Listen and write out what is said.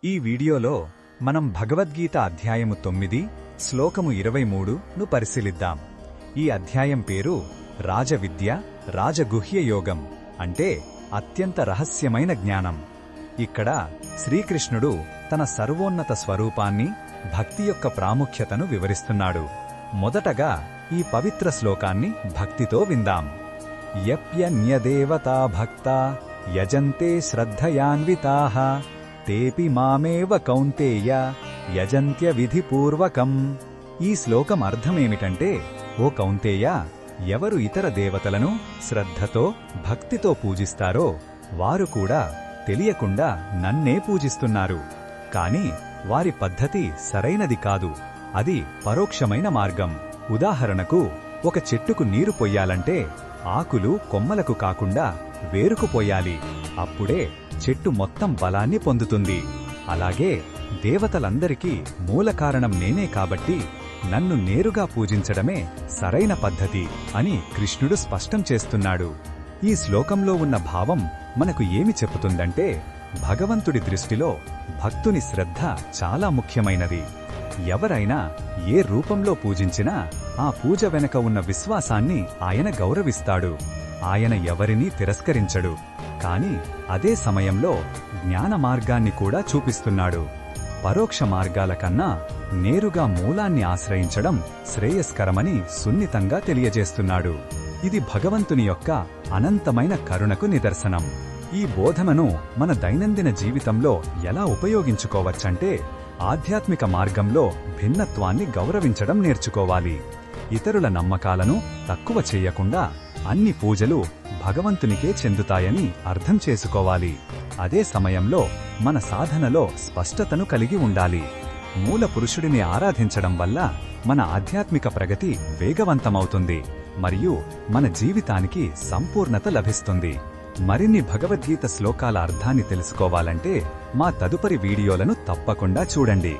ఈ వీడియోలో మనం భగవద్గీత అధ్యాయము 9 శ్లోకము 23ను పరిశీలిద్దాం. ఈ అధ్యాయం పేరు రాజవిద్య రాజగుహ్య యోగం, అంటే అత్యంత రహస్యమైన జ్ఞానం. ఇక్కడ శ్రీకృష్ణుడు తన సర్వోన్నత స్వరూపాన్ని, భక్తి యొక్క ప్రాముఖ్యతను వివరిస్తున్నాడు. మొదటగా ఈ పవిత్ర శ్లోకాన్ని భక్తితో విందాం. యప్యన్యదేవతా భక్తా యజంతే శ్రద్ధయాన్వితాః తేపి మామేవ కౌంతేయ యజంత్య విధిపూర్వకం. ఈ శ్లోకం అర్థమేమిటంటే, ఓ కౌంతేయ, ఎవరు ఇతర దేవతలను శ్రద్ధతో భక్తితో పూజిస్తారో వారు కూడా తెలియకుండా నన్నే పూజిస్తున్నారు. కాని వారి పద్ధతి సరైనది కాదు, అది పరోక్షమైన మార్గం. ఉదాహరణకు, ఒక చెట్టుకు నీరు పొయ్యాలంటే ఆకులు కొమ్మలకు కాకుండా వేరుకు పొయ్యాలి. అప్పుడే చెట్టు మొత్తం బలాన్ని పొందుతుంది. అలాగే దేవతలందరికీ మూలకారణం నేనే కాబట్టి నన్ను నేరుగా పూజించడమే సరైన పద్ధతి అని కృష్ణుడు స్పష్టం చేస్తున్నాడు. ఈ శ్లోకంలో ఉన్న భావం మనకు ఏమి చెప్పుతుందంటే, భగవంతుడి దృష్టిలో భక్తుని శ్రద్ధ చాలా ముఖ్యమైనది. ఎవరైనా ఏ రూపంలో పూజించినా ఆ పూజ వెనక ఉన్న విశ్వాసాన్ని ఆయన గౌరవిస్తాడు. ఆయన ఎవరినీ తిరస్కరించడు. కాని అదే సమయంలో జ్ఞాన మార్గాన్ని కూడా చూపిస్తున్నాడు. పరోక్ష మార్గాల కన్నా నేరుగా మూలాన్ని ఆశ్రయించడం శ్రేయస్కరమని సున్నితంగా తెలియజేస్తున్నాడు. ఇది భగవంతుని యొక్క అనంతమైన కరుణకు నిదర్శనం. ఈ బోధనను మన దైనందిన జీవితంలో ఎలా ఉపయోగించుకోవచ్చంటే, ఆధ్యాత్మిక మార్గంలో భిన్నత్వాన్ని గౌరవించడం నేర్చుకోవాలి. ఇతరుల నమ్మకాలను తక్కువ చేయకుండా అన్ని పూజలు భగవంతునికే చెందుతాయని అర్థం చేసుకోవాలి. అదే సమయంలో మన సాధనలో స్పష్టతను కలిగి ఉండాలి. మూల పురుషుడిని ఆరాధించడం వల్ల మన ఆధ్యాత్మిక ప్రగతి వేగవంతమవుతుంది మరియు మన జీవితానికి సంపూర్ణత లభిస్తుంది. మరిన్ని భగవద్గీత శ్లోకాల అర్థాన్ని తెలుసుకోవాలంటే మా తదుపరి వీడియోలను తప్పకుండా చూడండి.